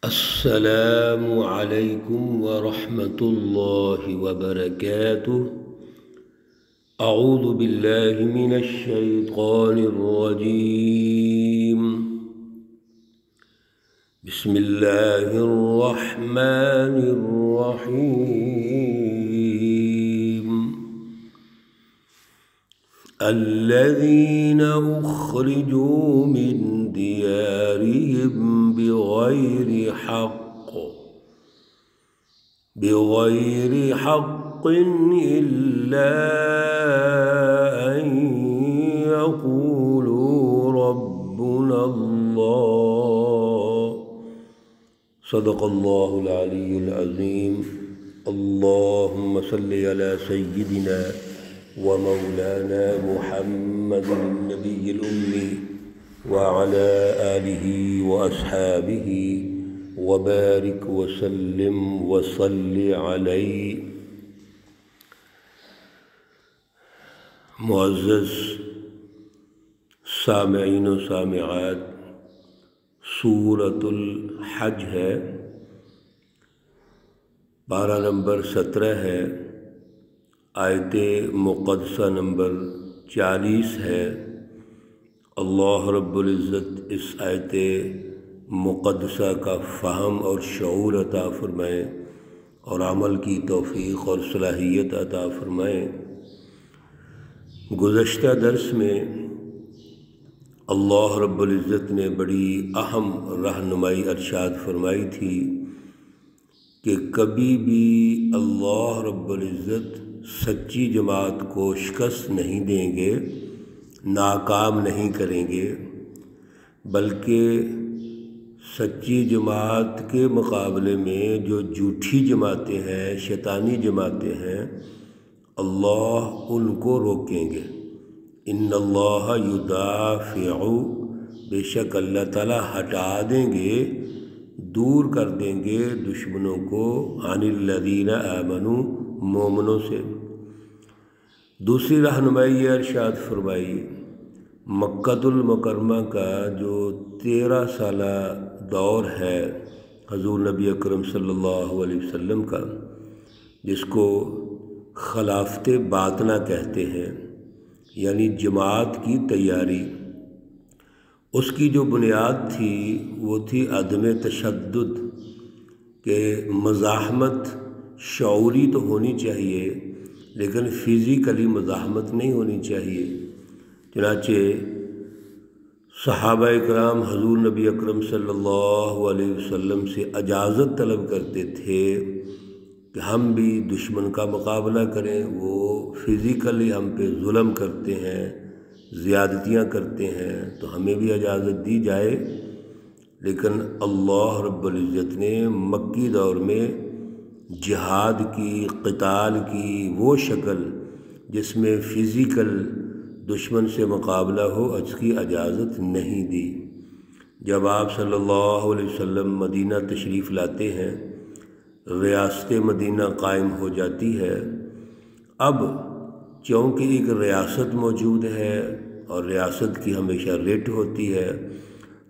السلام علیکم ورحمۃ اللہ وبرکاتہ۔ اعوذ باللہ من الشیطان الرجیم، بسم اللہ الرحمن الرحیم۔ الذین اخرجوا من دیارہم بغیر حق إلا أن يقولوا ربنا الله، صدق الله العلي العظيم۔ اللهم صل على سيدنا ومولانا محمد النبي الأمي وعلى آله وأصحابه وبارك وسلم وصل علیہ۔ معزز سامعین و سامعات، سورۃ الحج ہے، پارہ نمبر 17 ہے، آیت مقدسہ نمبر 40 ہے۔ اللہ رب العزت اس آیت مقدسہ کا فہم اور شعور عطا فرمائیں اور عمل کی توفیق اور صلاحیت عطا فرمائیں۔ گزشتہ درس میں اللہ رب العزت نے بڑی اہم رہنمائی ارشاد فرمائی تھی کہ کبھی بھی اللہ رب العزت سچی جماعت کو شکست نہیں دیں گے، ناکام نہیں کریں گے، بلکہ سچی جماعت کے مقابلے میں جو جھوٹی جماعتیں ہیں، شیطانی جماعتیں ہیں، اللہ ان کو روکیں گے۔ ان اللہ یدافع، بے شک اللہ تعالیٰ ہٹا دیں گے، دور کر دیں گے دشمنوں کو، عن الذین آمنوا، مومنوں سے۔ دوسری رہنمائی یہ ارشاد فرمائی، مکۃ المکرمہ کا جو 13 سالہ دور ہے حضور نبی اکرم صلی اللہ علیہ وسلم کا، جس کو خلافت باطنہ کہتے ہیں، یعنی جماعت کی تیاری، اس کی جو بنیاد تھی وہ تھی عدم تشدد، کہ مزاحمت شعوری تو ہونی چاہیے لیکن فزیکلی مزاحمت نہیں ہونی چاہیے۔ چنانچہ صحابہ اکرام حضور نبی اکرم صلی اللہ علیہ وسلم سے اجازت طلب کرتے تھے کہ ہم بھی دشمن کا مقابلہ کریں، وہ فزیکلی ہم پہ ظلم کرتے ہیں، زیادتیاں کرتے ہیں، تو ہمیں بھی اجازت دی جائے۔ لیکن اللہ رب العزت نے مکی دور میں جہاد کی، قتال کی وہ شکل جس میں فزیکل دشمن سے مقابلہ ہو، اس کی اجازت نہیں دی۔ جب آپ صلی اللہ علیہ وسلم مدینہ تشریف لاتے ہیں، ریاست مدینہ قائم ہو جاتی ہے۔ اب چونکہ ایک ریاست موجود ہے اور ریاست کی ہمیشہ رٹ ہوتی ہے،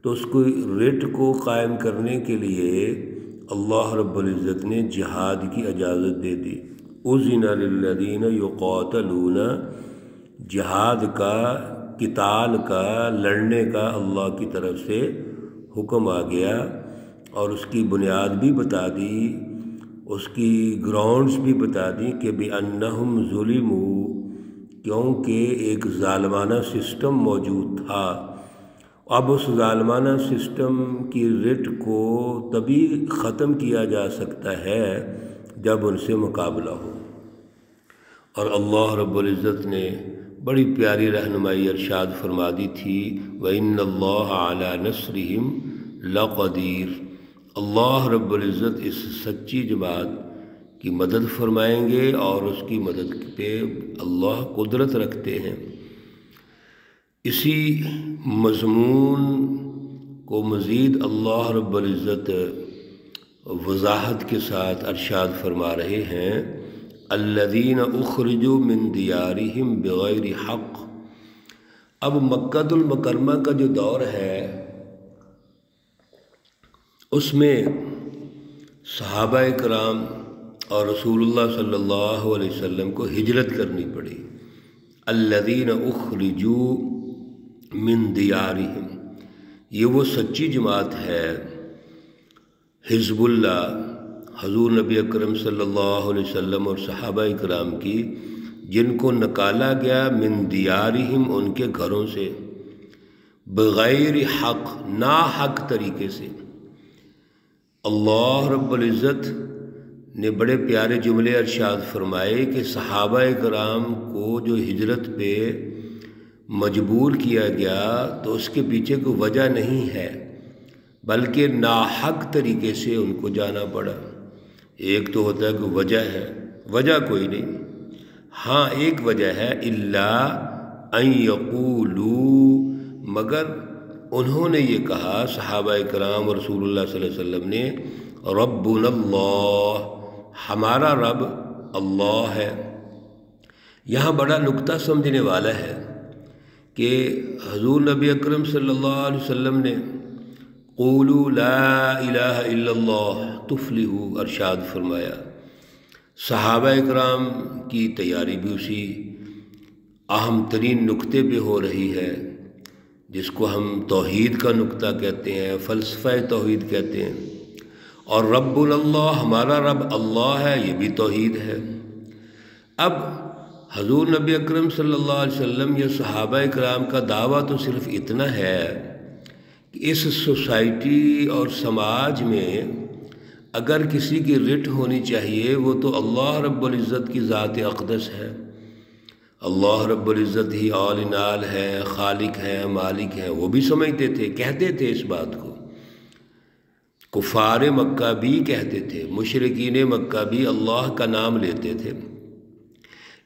تو اس کو رٹ کو قائم کرنے کے لیے اللہ رب العزت نے جہاد کی اجازت دے دی۔ اذن للذین یقاتلون، جہاد کا، قتال کا، لڑنے کا اللہ کی طرف سے حکم آ گیا، اور اس کی بنیاد بھی بتا دی، اس کی گراؤنڈز بھی بتا دی کہ بِأَنَّهُمْ ظُلِمُوا، کیونکہ ایک ظالمانہ سسٹم موجود تھا۔ اب اس ظالمانہ سسٹم کی رٹ کو تبھی ختم کیا جا سکتا ہے جب ان سے مقابلہ ہو۔ اور اللہ رب العزت نے بڑی پیاری رہنمائی ارشاد فرما دی تھی، وَإِنَّ اللَّهَ عَلَى نَصْرِهِمْ لَقَدِيرٌ، اللہ رب العزت اس سچی جماعت کی مدد فرمائیں گے اور اس کی مدد پہ اللہ قدرت رکھتے ہیں۔ اسی مضمون کو مزید اللہ رب العزت وضاحت کے ساتھ ارشاد فرما رہے ہیں، الذین اخرجوا من دیارہم بغیر حق۔ اب مکۃ المکرمہ کا جو دور ہے اس میں صحابہ کرام اور رسول اللہ صلی اللہ علیہ وسلم کو ہجرت کرنی پڑی۔ الذین اخرجوا من دیارہم، یہ وہ سچی جماعت ہے حزب اللہ، حضور نبی اکرم صلی اللہ علیہ وسلم اور صحابہ کرام کی، جن کو نکالا گیا من دیارہم، ان کے گھروں سے، بغیر حق، نا حق طریقے سے۔ اللہ رب العزت نے بڑے پیارے جملے ارشاد فرمائے کہ صحابہ کرام کو جو ہجرت پہ مجبور کیا گیا تو اس کے پیچھے کوئی وجہ نہیں ہے، بلکہ ناحق طریقے سے ان کو جانا پڑا۔ ایک تو ہوتا ہے کہ وجہ ہے، وجہ کوئی نہیں، ہاں ایک وجہ ہے، الا ان یقولوا، مگر انہوں نے یہ کہا صحابہ کرام اور رسول اللہ صلی اللہ علیہ وسلم نے، ربنا اللہ، ہمارا رب اللہ ہے۔ یہاں بڑا نکتہ سمجھنے والا ہے کہ حضور نبی اکرم صلی اللہ علیہ وسلم نے قولوا لا الہ الا اللہ تفلحوا ارشاد فرمایا۔ صحابہ کرام کی تیاری بھی اسی اہم ترین نکتے پہ ہو رہی ہے، جس کو ہم توحید کا نکتہ کہتے ہیں، فلسفہ توحید کہتے ہیں، اور رب اللہ، ہمارا رب اللہ ہے، یہ بھی توحید ہے۔ اب حضور نبی اکرم صلی اللہ علیہ وسلم یا صحابہ کرام کا دعویٰ تو صرف اتنا ہے کہ اس سوسائٹی اور سماج میں اگر کسی کی رٹ ہونی چاہیے وہ تو اللہ رب العزت کی ذات اقدس ہے۔ اللہ رب العزت ہی آل ان آل ہے، خالق ہے، مالک ہے، وہ بھی سمجھتے تھے، کہتے تھے اس بات کو۔ کفار مکہ بھی کہتے تھے، مشرکین مکہ بھی اللہ کا نام لیتے تھے،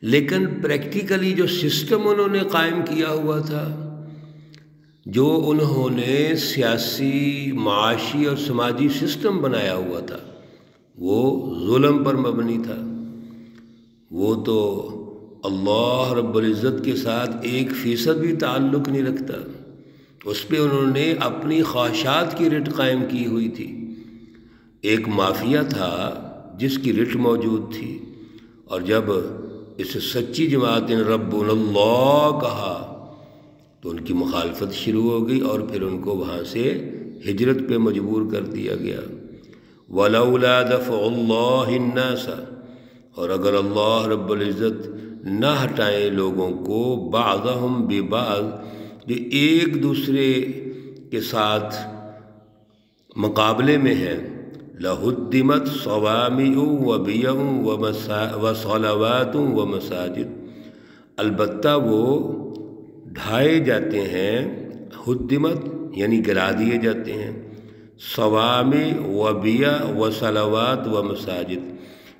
لیکن پریکٹیکلی جو سسٹم انہوں نے قائم کیا ہوا تھا، جو انہوں نے سیاسی، معاشی اور سماجی سسٹم بنایا ہوا تھا، وہ ظلم پر مبنی تھا۔ وہ تو اللہ رب العزت کے ساتھ 1% بھی تعلق نہیں رکھتا، اس پہ انہوں نے اپنی خواہشات کی رٹ قائم کی ہوئی تھی۔ ایک مافیا تھا جس کی رٹ موجود تھی، اور جب اس سچی جماعت نے ربنا اللہ کہا تو ان کی مخالفت شروع ہو گئی، اور پھر ان کو وہاں سے ہجرت پہ مجبور کر دیا گیا۔ وَلَوْلَا دَفْعُ اللَّهِ النَّاسَ، اور اگر اللہ رب العزت نہ ہٹائیں لوگوں کو، بعضهم ببعض، جو ایک دوسرے کے ساتھ مقابلے میں ہیں، لَهُدِّمَتْ صَوَامِعُ وَبِيَعُ وَصَلَوَاتُ وَمَسَاجِدُ، البتہ وہ ڈھائے جاتے ہیں، ہدمت یعنی گرا دیے جاتے ہیں، صوامع وبیع وصلوات ومساجد،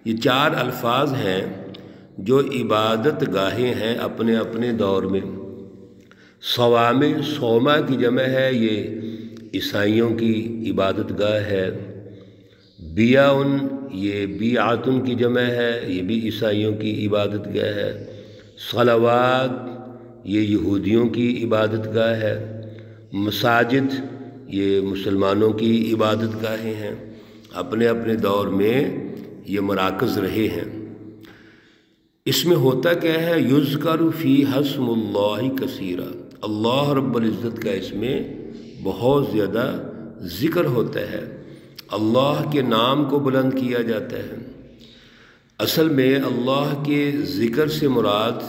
یہ 4 الفاظ ہیں جو عبادت گاہیں ہیں اپنے اپنے دور میں۔ صوامع، صومہ کی جمع ہے، یہ عیسائیوں کی عبادت گاہ ہے۔ بیع، یہ بیعتن کی جمع ہے، یہ بھی عیسائیوں کی عبادت گاہ ہے۔ صلوات، یہ یہودیوں کی عبادت گاہ ہے۔ مساجد، یہ مسلمانوں کی عبادت گاہیں ہیں، اپنے اپنے دور میں یہ مراکز رہے ہیں۔ اس میں ہوتا کیا ہے، یذکر فیہا اسم اللہ کثیرا، اللہ رب العزت کا اس میں بہت زیادہ ذکر ہوتا ہے، اللہ کے نام کو بلند کیا جاتا ہے۔ اصل میں اللہ کے ذکر سے مراد،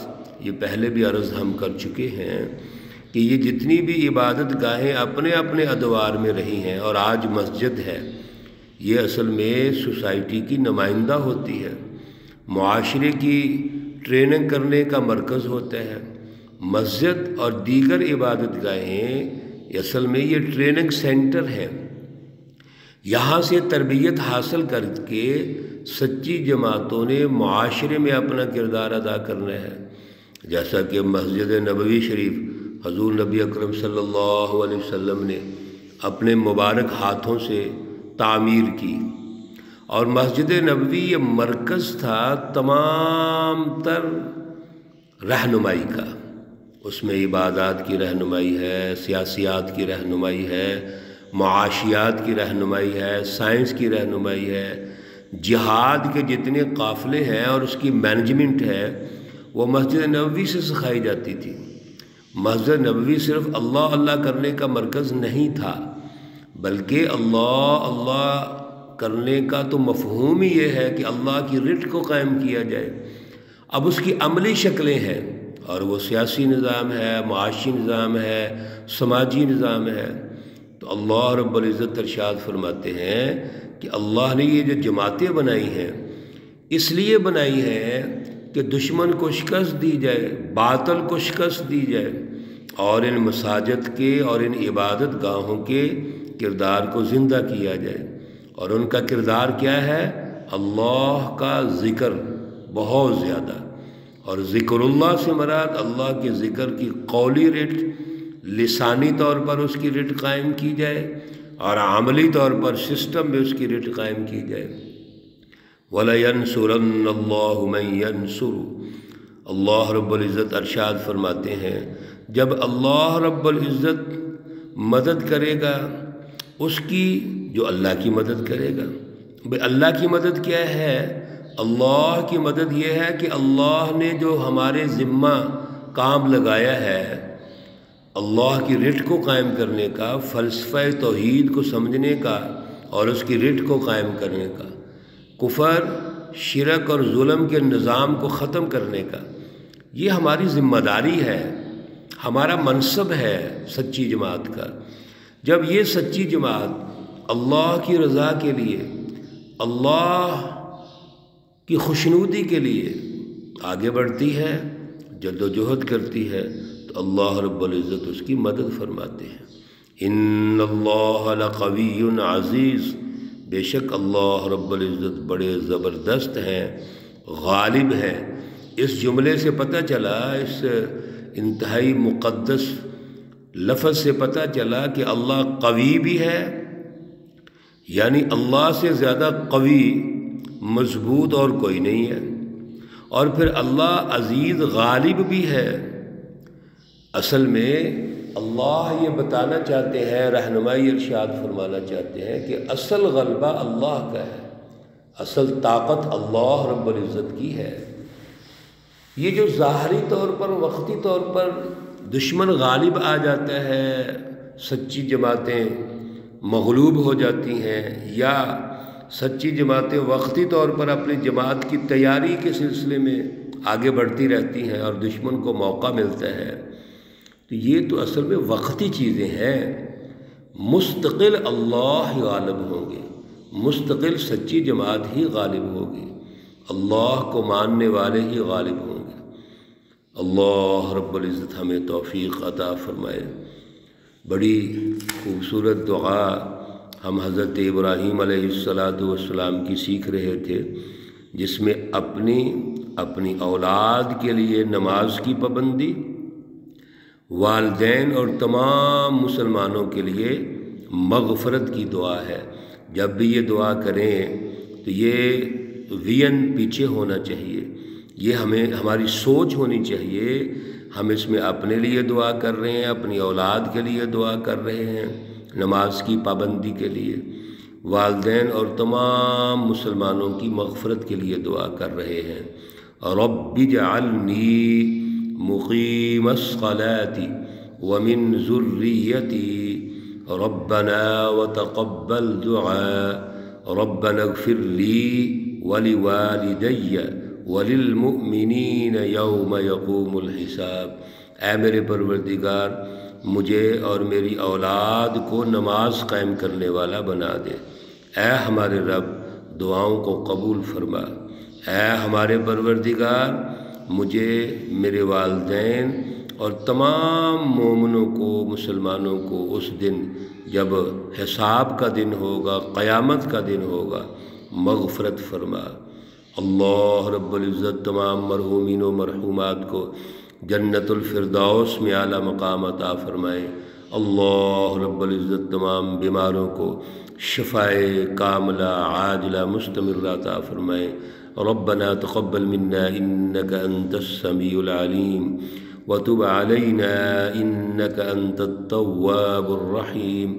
یہ پہلے بھی عرض ہم کر چکے ہیں کہ یہ جتنی بھی عبادت گاہیں اپنے اپنے ادوار میں رہی ہیں اور آج مسجد ہے، یہ اصل میں سوسائٹی کی نمائندہ ہوتی ہے، معاشرے کی ٹریننگ کرنے کا مرکز ہوتا ہے۔ مسجد اور دیگر عبادت گاہیں اصل میں یہ ٹریننگ سینٹر ہے، یہاں سے تربیت حاصل کر کے سچی جماعتوں نے معاشرے میں اپنا کردار ادا کرنا ہے۔ جیسا کہ مسجد نبوی شریف حضور نبی اکرم صلی اللہ علیہ وسلم نے اپنے مبارک ہاتھوں سے تعمیر کی، اور مسجد نبوی یہ مرکز تھا تمام تر رہنمائی کا، اس میں عبادات کی رہنمائی ہے، سیاسیات کی رہنمائی ہے، معاشیات کی رہنمائی ہے، سائنس کی رہنمائی ہے، جہاد کے جتنے قافلے ہیں اور اس کی مینجمنٹ ہے وہ مسجد نبوی سے سکھائی جاتی تھی۔ مسجد نبوی صرف اللہ اللہ کرنے کا مرکز نہیں تھا، بلکہ اللہ اللہ کرنے کا تو مفہوم ہی یہ ہے کہ اللہ کی رٹ کو قائم کیا جائے۔ اب اس کی عملی شکلیں ہیں، اور وہ سیاسی نظام ہے، معاشی نظام ہے، سماجی نظام ہے۔ تو اللہ رب العزت ارشاد فرماتے ہیں کہ اللہ نے یہ جو جماعتیں بنائی ہیں اس لیے بنائی ہیں کہ دشمن کو شکست دی جائے، باطل کو شکست دی جائے، اور ان مساجد کے اور ان عبادت گاہوں کے کردار کو زندہ کیا جائے۔ اور ان کا کردار کیا ہے؟ اللہ کا ذکر بہت زیادہ، اور ذکر اللہ سے مراد اللہ کے ذکر کی قولی رٹ، لسانی طور پر اس کی رٹ قائم کی جائے، اور عملی طور پر سسٹم میں اس کی رٹ قائم کی جائے۔ وَلَيَنْصُرَنَّ اللَّهُ مَن يَنْصُرُ، اللہ رب العزت ارشاد فرماتے ہیں جب اللہ رب العزت مدد کرے گا اس کی جو اللہ کی مدد کرے گا۔ بھئی اللہ کی مدد کیا ہے؟ اللہ کی مدد یہ ہے کہ اللہ نے جو ہمارے ذمہ کام لگایا ہے، اللہ کی رٹ کو قائم کرنے کا، فلسفہ توحید کو سمجھنے کا اور اس کی رٹ کو قائم کرنے کا، کفر، شرک اور ظلم کے نظام کو ختم کرنے کا، یہ ہماری ذمہ داری ہے، ہمارا منصب ہے سچی جماعت کا۔ جب یہ سچی جماعت اللہ کی رضا کے لیے، اللہ کی خوشنودی کے لیے آگے بڑھتی ہے، جد و جہد کرتی ہے، تو اللہ رب العزت اس کی مدد فرماتے ہیں۔ ان اللہ لقوی عزیز، بے شک اللہ رب العزت بڑے زبردست ہیں، غالب ہیں۔ اس جملے سے پتہ چلا، اس انتہائی مقدس لفظ سے پتہ چلا کہ اللہ قوی بھی ہے، یعنی اللہ سے زیادہ قوی، مضبوط اور کوئی نہیں ہے، اور پھر اللہ عزیز غالب بھی ہے۔ اصل میں اللہ یہ بتانا چاہتے ہیں، رہنمائی ارشاد فرمانا چاہتے ہیں کہ اصل غلبہ اللہ کا ہے، اصل طاقت اللہ رب العزت کی ہے۔ یہ جو ظاہری طور پر، وقتی طور پر دشمن غالب آ جاتا ہے، سچی جماعتیں مغلوب ہو جاتی ہیں، یا سچی جماعتیں وقتی طور پر اپنی جماعت کی تیاری کے سلسلے میں آگے بڑھتی رہتی ہیں اور دشمن کو موقع ملتا ہے، تو یہ تو اصل میں وقتی چیزیں ہیں۔ مستقل اللہ ہی غالب ہوں گے، مستقل سچی جماعت ہی غالب ہوگی، اللہ کو ماننے والے ہی غالب ہوں گے۔ اللہ رب العزت ہمیں توفیق عطا فرمائے۔ بڑی خوبصورت دعا ہم حضرت ابراہیم علیہ السلام کی سیکھ رہے تھے، جس میں اپنی اولاد کے لیے نماز کی پابندی، والدین اور تمام مسلمانوں کے لیے مغفرت کی دعا ہے۔ جب بھی یہ دعا کریں تو یہ وین پیچھے ہونا چاہیے، یہ ہماری سوچ ہونی چاہیے۔ ہم اس میں اپنے لیے دعا کر رہے ہیں، اپنی اولاد کے لیے دعا کر رہے ہیں، نماز کی پابندی کے لیے، والدین اور تمام مسلمانوں کی مغفرت کے لیے دعا کر رہے ہیں۔ رب اجعلنی مقیم الصلاۃ ومن ذریتی ربنا وتقبل دعاء ربنا اغفر لی ولوالدی وللمؤمنین یوم یقوم الحساب۔ اے میرے پروردگار، مجھے اور میری اولاد کو نماز قائم کرنے والا بنا دے۔ اے ہمارے رب، دعاؤں کو قبول فرما۔ اے ہمارے پروردگار، مجھے، میرے والدین اور تمام مومنوں کو، مسلمانوں کو اس دن جب حساب کا دن ہوگا، قیامت کا دن ہوگا، مغفرت فرما۔ اللہ رب العزت تمام مرحومین و مرحومات کو جنت الفردوس میں اعلیٰ مقام عطا فرمائے۔ اللہ رب العزت تمام بیماروں کو شفائے کاملہ عاجلہ مستمرہ عطا فرمائے۔ ربنا تقبل منا انك انت السميع العليم وتب علينا انك انت التواب الرحيم